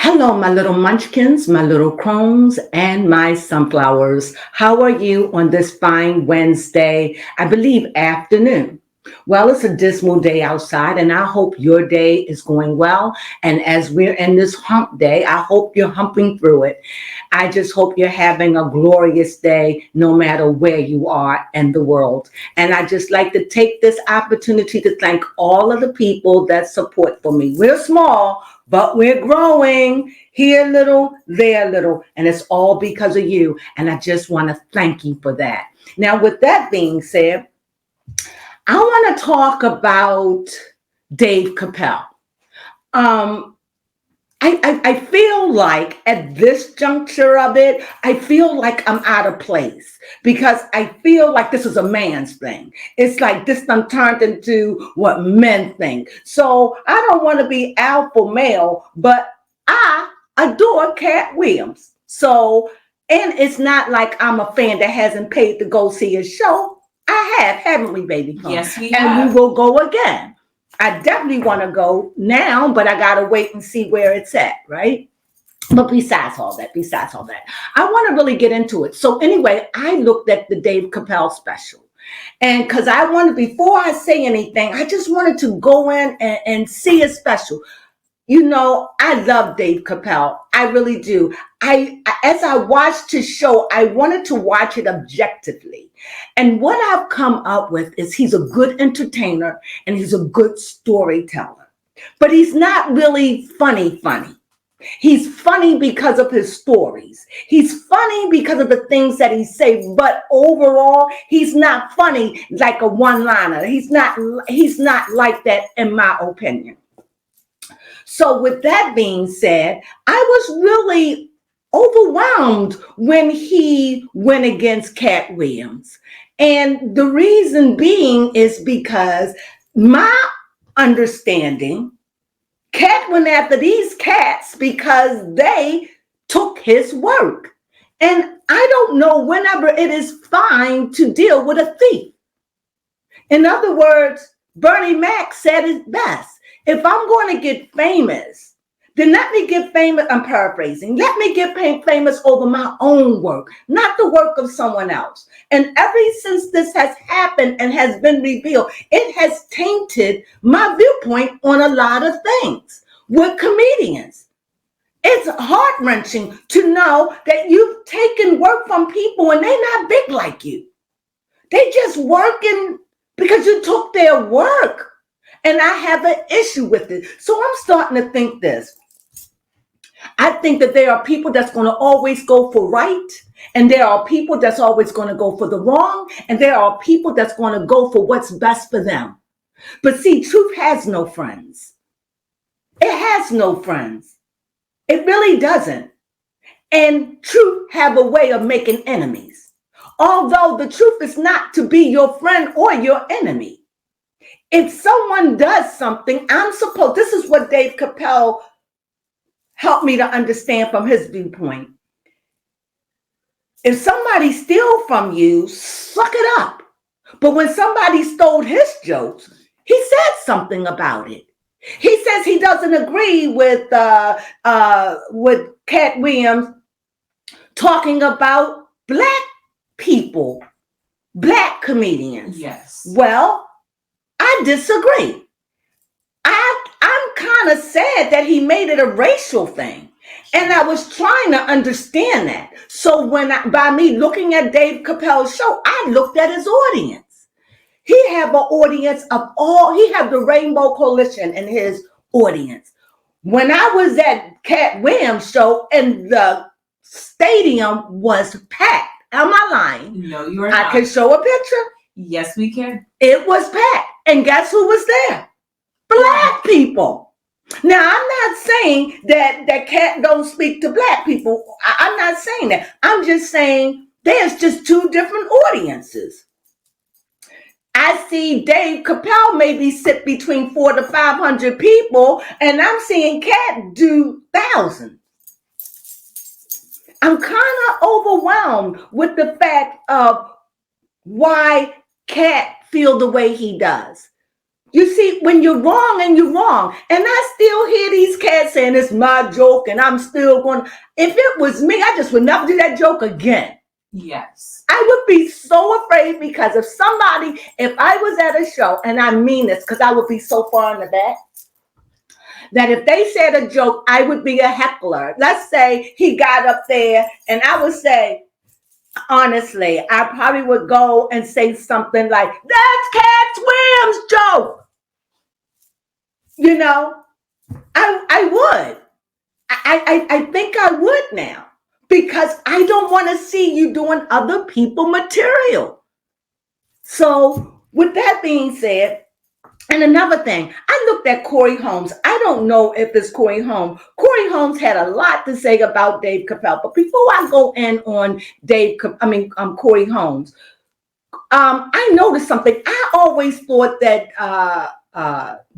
Hello, my little munchkins, my little crones, and my sunflowers. How are you on this fine Wednesday, I believe afternoon? Well, it's a dismal day outside, and I hope your day is going well. And as we're in this hump day, I hope you're humping through it. I just hope you're having a glorious day no matter where you are in the world. And I just like to take this opportunity to thank all of the people that support for me. We're small, but we're growing here a little, there a little, and it's all because of you. And I just want to thank you for that. Now, with that being said, I want to talk about Dave Chappelle. Um, I feel like at this juncture of it, I feel like I'm out of place because I feel like this is a man's thing. It's like this done turned into what men think. So I don't want to be alpha male, but I adore Cat Williams. So, and it's not like I'm a fan that hasn't paid to go see his show. I have, haven't we, baby? Yes, we and have. we will go again. I definitely want to go now, but I got to wait and see where it's at, right? But besides all that, I want to really get into it. So anyway, I looked at the Dave Chappelle special. And because I wanted, before I say anything, I just wanted to go in and see a special. You know, I love Dave Chappelle. I really do. As I watched his show, I wanted to watch it objectively. And what I've come up with is he's a good entertainer and he's a good storyteller. But he's not really funny. He's funny because of his stories. He's funny because of the things that he says, but overall, he's not funny like a one-liner. He's not like that, in my opinion. So with that being said, I was really overwhelmed when he went against Cat Williams. And the reason being is because my understanding, Cat went after these cats because they took his work. And I don't know whenever it is fine to deal with a thief. In other words, Bernie Mac said it best. If I'm going to get famous, then let me get famous. I'm paraphrasing. Let me get famous over my own work, not the work of someone else. And ever since this has happened and has been revealed, it has tainted my viewpoint on a lot of things with comedians. It's heart-wrenching to know that you've taken work from people and they're not big like you. They just working because you took their work. And I have an issue with it. So I'm starting to think this. I think that there are people that's going to always go for right. And there are people that's always going to go for the wrong. And there are people that's going to go for what's best for them. But see, truth has no friends. It has no friends. It really doesn't. And truth have a way of making enemies. Although the truth is not to be your friend or your enemy. If someone does something, this is what Dave Chappelle helped me to understand from his viewpoint. If somebody steals from you, suck it up. But when somebody stole his jokes, he said something about it. He says he doesn't agree with Cat Williams talking about black people, black comedians. Yes. Well, I disagree. I'm kind of sad that he made it a racial thing. And I was trying to understand that. So by me looking at Dave Chappelle's show, I looked at his audience. He have an audience of he have the Rainbow Coalition in his audience. When I was at Cat Williams' show and the stadium was packed. Am I lying? No, you are not. I can show a picture. Yes, we can. It was packed. And guess who was there? Black people. Now, I'm not saying that Cat don't speak to black people. I'm not saying that. I'm just saying there's just two different audiences. I see Dave Chappelle maybe sit between 400 to 500 people, and I'm seeing Cat do thousands. I'm kind of overwhelmed with the fact of why Cat feel the way he does. You see, when you're wrong and you're wrong, and I still hear these cats saying it's my joke and I'm still going, if it was me, I just would never do that joke again. Yes. I would be so afraid because if I was at a show, and I mean this because I would be so far in the back, that if they said a joke, I would be a heckler. Let's say he got up there and I would say, honestly, I probably would go and say something like, that's Cat Williams' joke. You know, I would. I think I would now, because I don't want to see you doing other people material. So with that being said, and another thing, I looked at Corey Holmes. I don't know if it's Corey Holmes. Corey Holmes had a lot to say about Dave Chappelle. But before I go in on Corey Holmes, I noticed something. I always thought that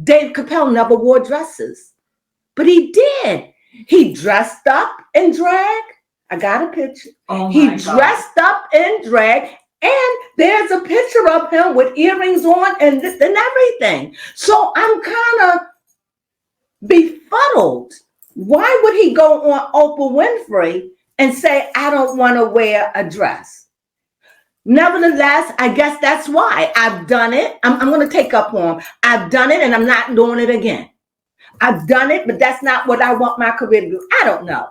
Dave Chappelle never wore dresses, but he did. He dressed up in drag. I got a picture. Oh he dressed up in drag, and there's a picture of him with earrings on and everything. So I'm kind of befuddled. Why would he go on Oprah Winfrey and say, I don't want to wear a dress? Nevertheless, I guess that's why. I've done it. I'm going to take up on him. I've done it, and I'm not doing it again. I've done it, but that's not what I want my career to do. I don't know.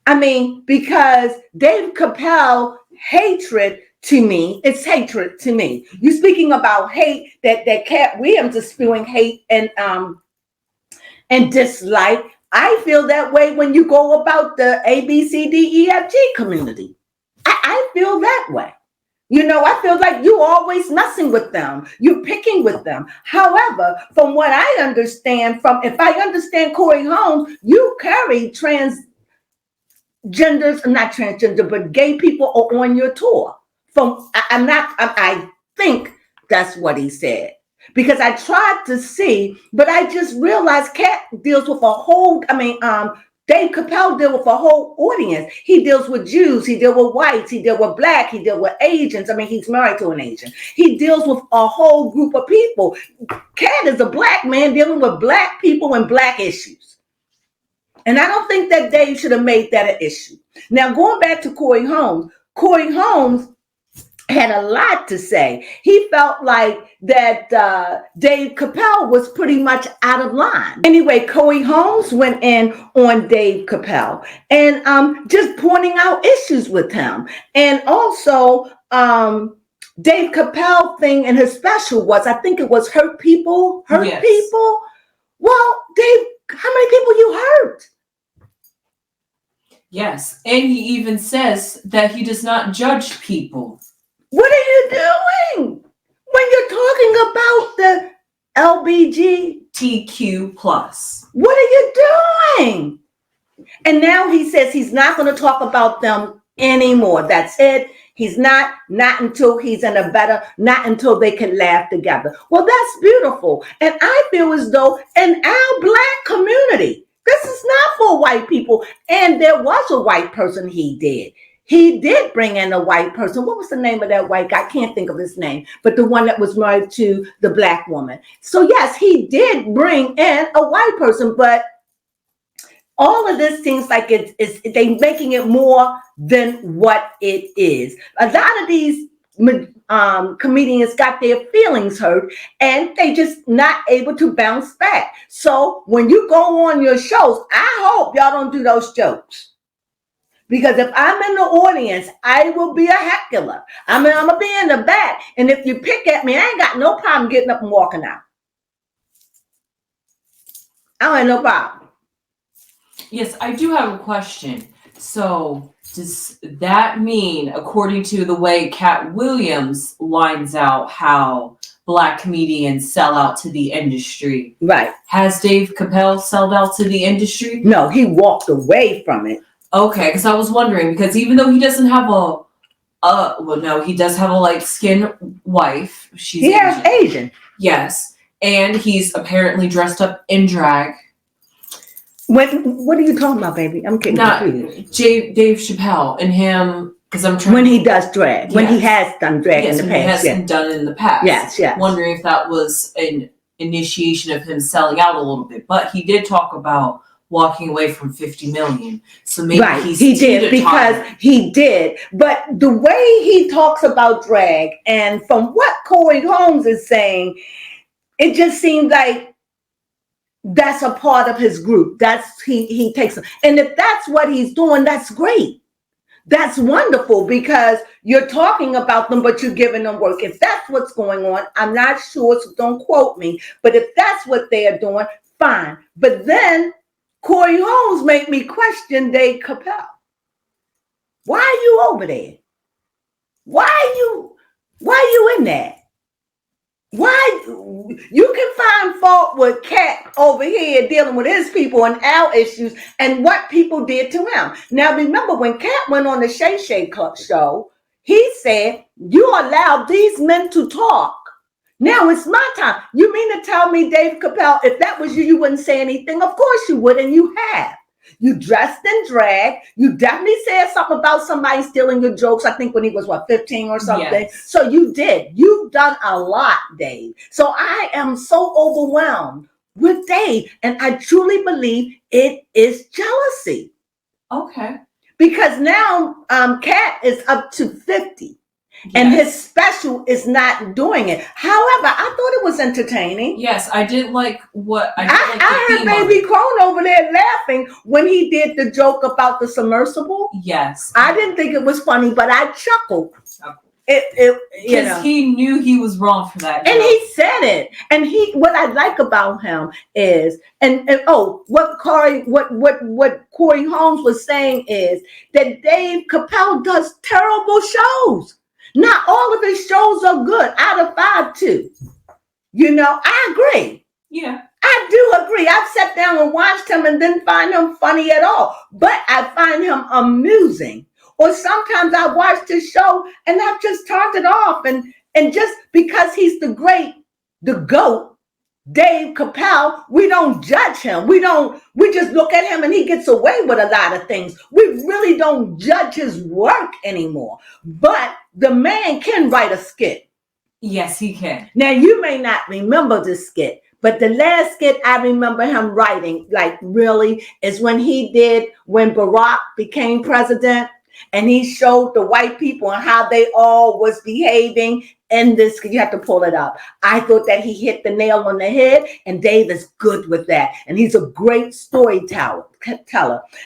I mean, because Dave Chappelle hatred to me, it's hatred to me. You speaking about hate, that Cat Williams is spewing hate and dislike. I feel that way when you go about the ABCDEFG community. I feel that way. You know, I feel like you always messing with them. You're picking with them. However, from what I understand, if I understand Corey Holmes, you carry not transgender, but gay people are on your tour. I think that's what he said. Because I tried to see, but I just realized Cat deals with Dave Chappelle deals with a whole audience. He deals with Jews, he deals with whites, he deals with black, he deals with Asians. I mean, he's married to an Asian. He deals with a whole group of people. Cat is a black man dealing with black people and black issues. And I don't think that Dave should have made that an issue. Now, going back to Corey Holmes had a lot to say. He felt like that Dave Chappelle was pretty much out of line. Anyway, Corey Holmes went in on Dave Chappelle and just pointing out issues with him. And also, Dave Chappelle thing in his special was, I think it was hurt people. Well, Dave, how many people you hurt? Yes, and he even says that he does not judge people. What are you doing when you're talking about the LGBTQ+? What are you doing? And now he says he's not going to talk about them anymore. That's it. He's not until he's not until they can laugh together. Well, that's beautiful. And I feel as though in our black community, this is not for white people. And there was a white person he did bring in a white person. What was the name of that white guy? I can't think of his name, but the one that was married to the black woman. So yes, he did bring in a white person, but all of this seems like they making it more than what it is. A lot of these comedians got their feelings hurt and they just not able to bounce back. So when you go on your shows, I hope y'all don't do those jokes. Because if I'm in the audience, I will be a heckler. I'm going to be in the back. And if you pick at me, I ain't got no problem getting up and walking out. I don't have no problem. Yes, I do have a question. So does that mean, according to the way Cat Williams lines out how black comedians sell out to the industry, right? Has Dave Chappelle sold out to the industry? No, he walked away from it. Okay, because I was wondering, because even though he doesn't have he does have a light-skinned wife. He has Asian. Yes, and he's apparently dressed up in drag. What are you talking about, baby? I'm getting confused. Dave Chappelle and him, because I'm trying. When he does drag, when he has done drag in the past, done in the past. Yes. Wondering if that was an initiation of him selling out a little bit, but he did talk about walking away from 50 million. So maybe right, he's he did, teeter-tottering. because he did. But the way he talks about drag, and from what Corey Holmes is saying, it just seems like that's a part of his group. That's he takes them. And if that's what he's doing, that's great. That's wonderful, because you're talking about them, but you're giving them work. If that's what's going on, I'm not sure, so don't quote me. But if that's what they are doing, fine. But then Corey Holmes made me question Dave Chappelle. Why are you over there? Why are you in that? Why you can find fault with Cat over here dealing with his people and our issues and what people did to him. Now remember, when Cat went on the Shay Shay Club show, he said, "You allowed these men to talk. Now it's my time." You mean to tell me, Dave Chappelle, if that was you, you wouldn't say anything? Of course you would, and you have. You dressed in drag. You definitely said something about somebody stealing your jokes. I think when he was, 15 or something. Yes. So you did. You've done a lot, Dave. So I am so overwhelmed with Dave. And I truly believe it is jealousy. Okay. Because now Cat is up to 50. And his special is not doing it. However, I thought it was entertaining. Yes, I did like what I heard Baby Crone over there laughing when he did the joke about the submersible. Yes. I didn't think it was funny, but I chuckled. Because he knew he was wrong for that joke. And he said it. And what I like about him is, what Corey Holmes was saying is that Dave Chappelle does terrible shows. Not all of his shows are good. Out of 5, 2. I agree. Yeah. I do agree. I've sat down and watched him and didn't find him funny at all. But I find him amusing. Or sometimes I watch this show and I've just turned it off. And just because he's the GOAT, Dave Chappelle, we don't judge him. We just look at him and he gets away with a lot of things. We really don't judge his work anymore. But the man can write a skit. Yes, he can. Now, you may not remember this skit, but the last skit I remember him writing, like really, is when Barack became president. And he showed the white people and how they all was behaving in this. You have to pull it up. I thought that he hit the nail on the head, and Dave is good with that. And he's a great storyteller.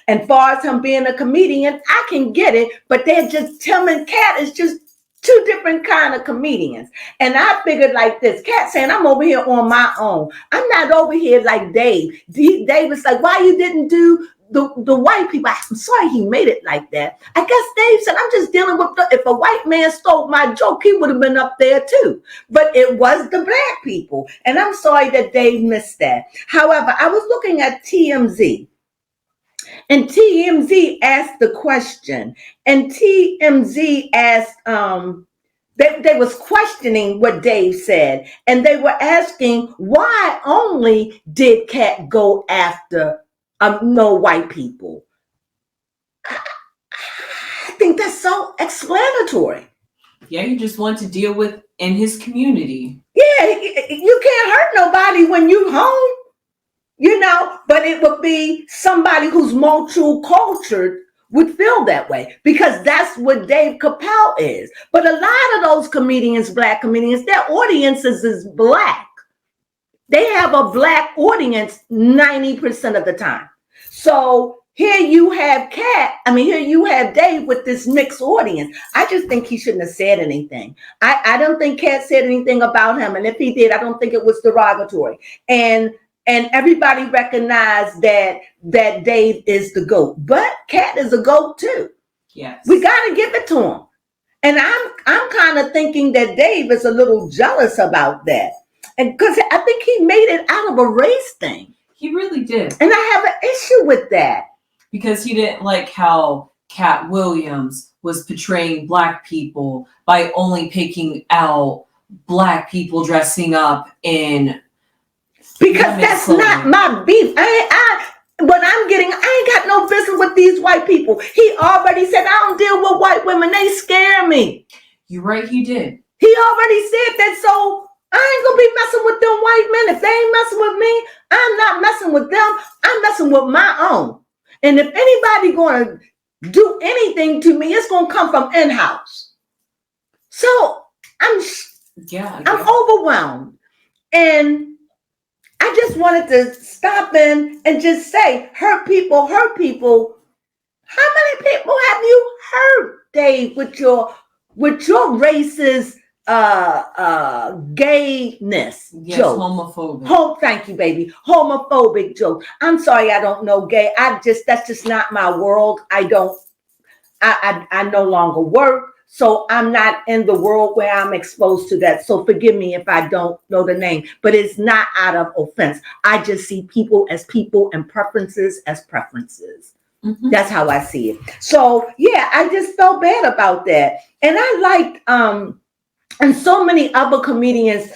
And far as him being a comedian, I can get it, but they're just, Tim and Cat is just two different kind of comedians. And I figured like this, Cat saying, I'm over here on my own. I'm not over here like Dave. Dave was like, why you didn't do the white people? I'm sorry he made it like that. I guess Dave said, I'm just dealing with if a white man stole my joke, he would have been up there too. But it was the black people. And I'm sorry that Dave missed that. However, I was looking at TMZ. And TMZ asked the question. And TMZ asked, they was questioning what Dave said. And they were asking, why only did Cat go after no white people? I think that's so explanatory. Yeah, you just want to deal with in his community. Yeah, you can't hurt nobody when you home, but it would be somebody who's multicultural would feel that way, because that's what Dave Chappelle is. But a lot of those comedians, black comedians, their audiences is black. They have a black audience 90% of the time. So here you have here you have Dave with this mixed audience. I just think he shouldn't have said anything. I don't think Cat said anything about him. And if he did, I don't think it was derogatory. And everybody recognized that Dave is the GOAT. But Cat is a GOAT too. Yes. We got to give it to him. And I'm kind of thinking that Dave is a little jealous about that. And because I think he made it out of a race thing. He really did. And I have an issue with that. Because he didn't like how Cat Williams was portraying black people by only picking out black people dressing up in... Because that's not my beef. What I'm getting, I ain't got no business with these white people. He already said, I don't deal with white women. They scare me. You're right, he did. He already said that. So I ain't gonna be messing with them white men. If they ain't messing with me, I'm not messing with them. I'm messing with my own. And if anybody gonna do anything to me, it's gonna come from in-house. So I'm overwhelmed. And I just wanted to stop in and just say, hurt people. How many people have you hurt, Dave, with your racist gayness joke? Homophobic. Thank you, baby. Homophobic joke. I'm sorry, I don't know gay. That's just not my world. I no longer work. So I'm not in the world where I'm exposed to that. So forgive me if I don't know the name, but it's not out of offense. I just see people as people and preferences as preferences. Mm-hmm. That's how I see it. So yeah, I just felt bad about that. And I liked, and so many other comedians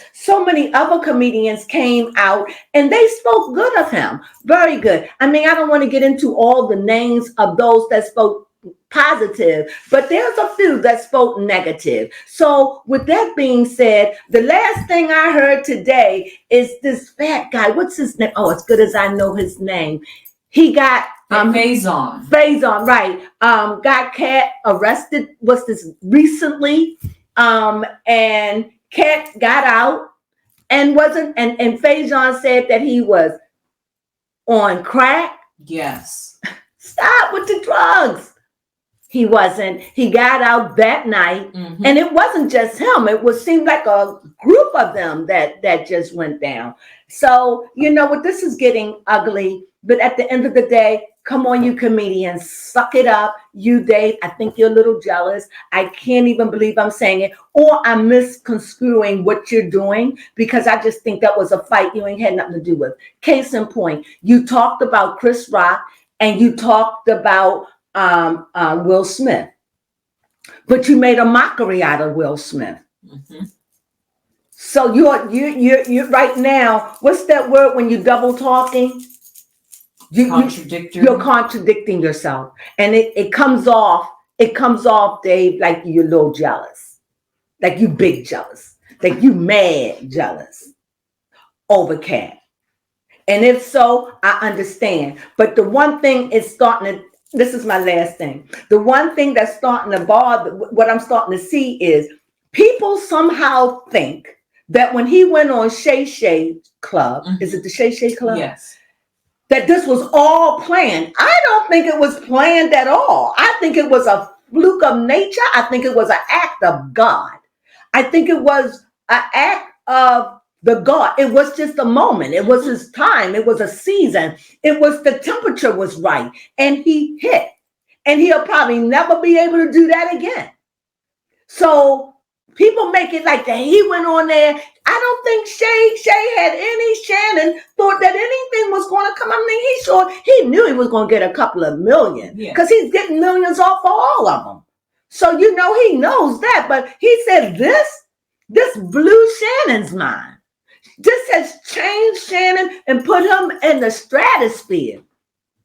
came out and they spoke good of him. Very good. I mean, I don't want to get into all the names of those that spoke positive, but there's a few that spoke negative. So with that being said, the last thing I heard today is this fat guy. What's his name? Oh, as good as I know his name. He got Faison, right. Got Cat arrested. Was this recently? And Cat got out and wasn't. And Faison said that he was on crack. Yes. Stop with the drugs. He wasn't. He got out that night, mm-hmm. and it wasn't just him. Seemed like a group of them that just went down. So you know what? This is getting ugly. But at the end of the day, come on, you comedians, suck it up. You, Dave, I think you're a little jealous. I can't even believe I'm saying it, or I'm misconstruing what you're doing because I just think that was a fight you ain't had nothing to do with. Case in point, you talked about Chris Rock and you talked about Will Smith, but you made a mockery out of Will Smith. Mm-hmm. So you're right now. What's that word when you double talking? You're contradicting yourself, and it comes off. It comes off, Dave, like you're a little jealous, like you big jealous, like you mad jealous over Cat. And if so, I understand. But the one thing is starting to. This is my last thing. The one thing that's starting to bother, what I'm starting to see is people somehow think that when he went on Shay Shay Club, mm-hmm. Is it the Shay Shay Club? Yes. That this was all planned. I don't think it was planned at all. I think it was a fluke of nature. I think it was an act of God. I think it was an act of the God. It was just a moment. It was his time. It was a season. It was the temperature was right. And he hit. And he'll probably never be able to do that again. So people make it like that. He went on there. I don't think Shay had any. Shannon thought that anything was going to come. I mean, he knew he was going to get a couple of million because he's getting millions off of all of them. So, you know, he knows that. But he said this blew Shannon's mind. This has changed Shannon and put him in the stratosphere,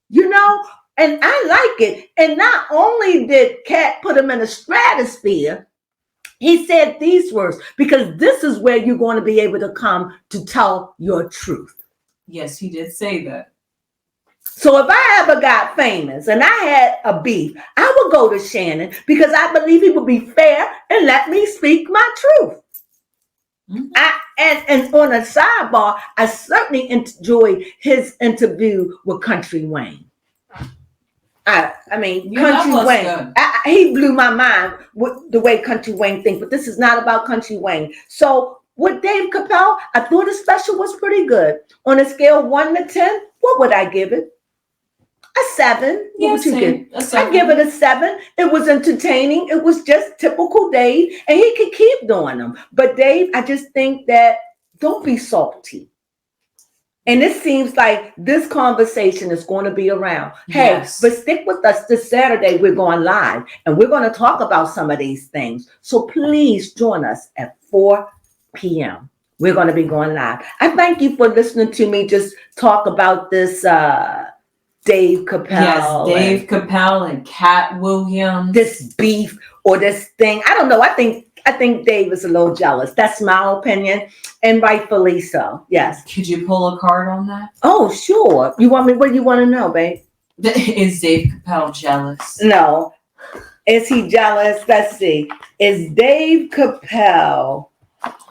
you know, and I like it. And not only did Cat put him in the stratosphere, he said these words, because this is where you're going to be able to come to tell your truth. Yes, he did say that. So if I ever got famous and I had a beef, I would go to Shannon because I believe he would be fair and let me speak my truth. Mm-hmm. And on a sidebar, I certainly enjoyed his interview with Country Wayne. Country Wayne, he blew my mind with the way Country Wayne thinks, but this is not about Country Wayne. So with Dave Chappelle, I thought his special was pretty good. On a scale of 1 to 10, what would I give it? A 7. What would you give? I give it a 7. It was entertaining. It was just typical Dave, and he could keep doing them. But Dave, I just think that don't be salty. And it seems like this conversation is going to be around. Hey, but stick with us this Saturday. We're going live, and we're going to talk about some of these things. So please join us at 4 p.m. We're going to be going live. I thank you for listening to me just talk about this Dave Chappelle. Yes, Dave Chappelle and Cat Williams. This beef or this thing. I don't know. I think I think Dave is a little jealous. That's my opinion, and rightfully so. Yes. Could you pull a card on that? Oh, sure. You want me? What do you want to know, babe? Is Dave Chappelle jealous? No. Is he jealous? Let's see. Is Dave Chappelle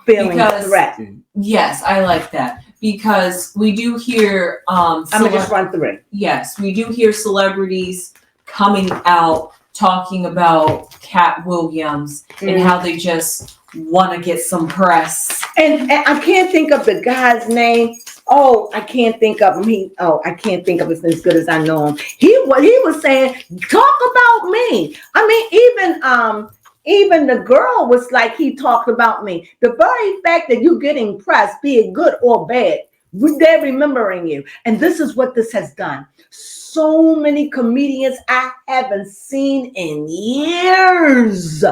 feeling threatened? Yes, I like that. Because we do hear I'm gonna just run through. Yes, we do hear celebrities coming out talking about Cat Williams and how they just want to get some press. And I can't think of the guy's name. Oh, I can't think of him. I can't think of him as good as I know him. He was saying, talk about me. I mean, even the girl was like, he talked about me. The very fact that you're getting press, be it good or bad, they're remembering you. And this is what this has done. So many comedians I haven't seen in years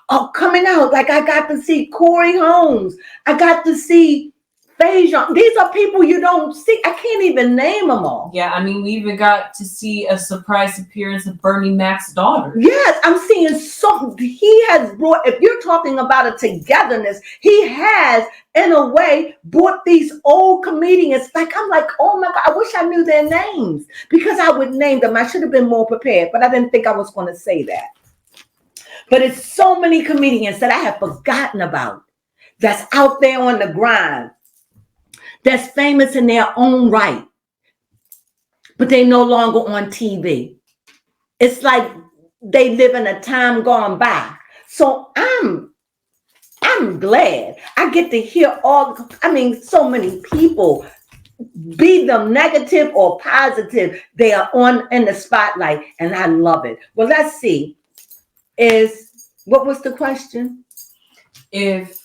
are coming out. Like I got to see Corey Holmes. I got to see Fajon. These are people you don't see. I can't even name them all. Yeah, I mean, we even got to see a surprise appearance of Bernie Mac's daughter. Yes, I'm seeing something. He has brought, if you're talking about a togetherness, he has, in a way, brought these old comedians. I'm like, oh my God, I wish I knew their names because I would name them. I should have been more prepared, but I didn't think I was going to say that. But it's so many comedians that I have forgotten about that's out there on the grind, that's famous in their own right, but they no longer on TV. It's like they live in a time gone by. So I'm glad I get to hear so many people, be them negative or positive, they are in the spotlight, and I love it. Well, let's see. What was the question? It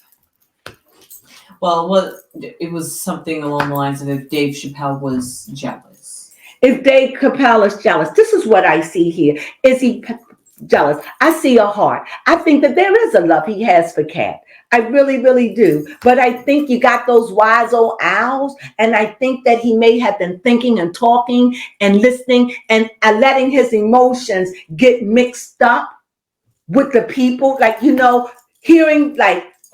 was something along the lines of if Dave Chappelle was jealous. If Dave Chappelle is jealous, this is what I see here. Is he jealous? I see a heart. I think that there is a love he has for Cat. I really, really do. But I think you got those wise old owls, and I think that he may have been thinking and talking and listening and letting his emotions get mixed up with the people, hearing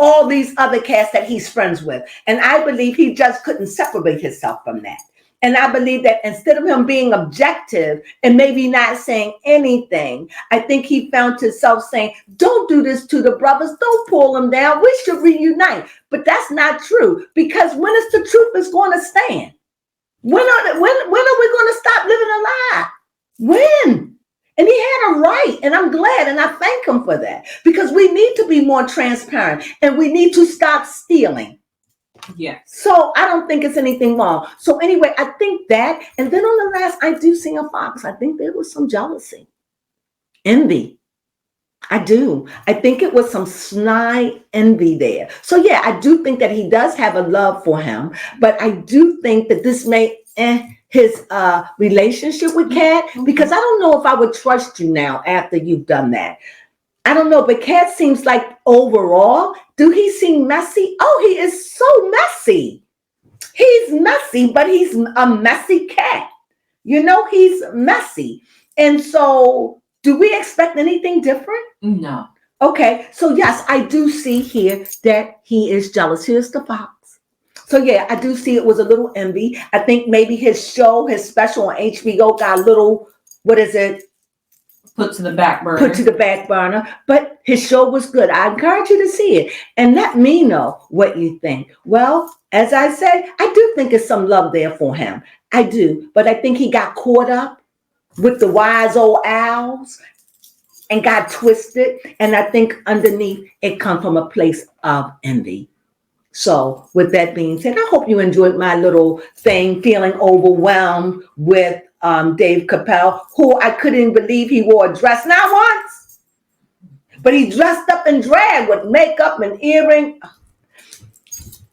all these other cats that he's friends with. And I believe he just couldn't separate himself from that. And I believe that instead of him being objective and maybe not saying anything, I think he found himself saying, don't do this to the brothers. Don't pull them down. We should reunite. But that's not true, because when is the truth is going to stand? When are we going to stop living a lie? When? And he had a right, and I'm glad, and I thank him for that, because we need to be more transparent, and we need to stop stealing. Yes. So I don't think it's anything wrong. So anyway, I think that, and then on the last, I do see a fox. I think there was some jealousy, envy. I do. I think it was some snide envy there. So yeah, I do think that he does have a love for him, but I do think that this may his relationship with Cat, because I don't know if I would trust you now after you've done that. I don't know, but Cat seems like overall, do he seem messy? Oh, he is so messy. He's messy, but he's a messy cat. He's messy. And so do we expect anything different? No. Okay, so yes, I do see here that he is jealous. Here's the fox. So yeah, I do see it was a little envy. I think maybe his special on HBO got a little, put to the back burner. But his show was good. I encourage you to see it and let me know what you think. Well, as I said, I do think there's some love there for him. I do. But I think he got caught up with the wise old owls and got twisted. And I think underneath it comes from a place of envy. So with that being said, I hope you enjoyed my little thing, feeling overwhelmed with Dave Chappelle, who I couldn't believe he wore a dress, not once, but he dressed up in drag with makeup and earring.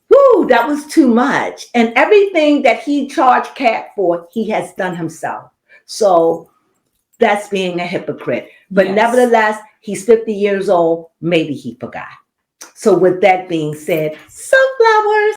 Whoo, that was too much. And everything that he charged Cat for, he has done himself. So that's being a hypocrite. But yes. Nevertheless, he's 50 years old. Maybe he forgot. So with that being said, sunflowers.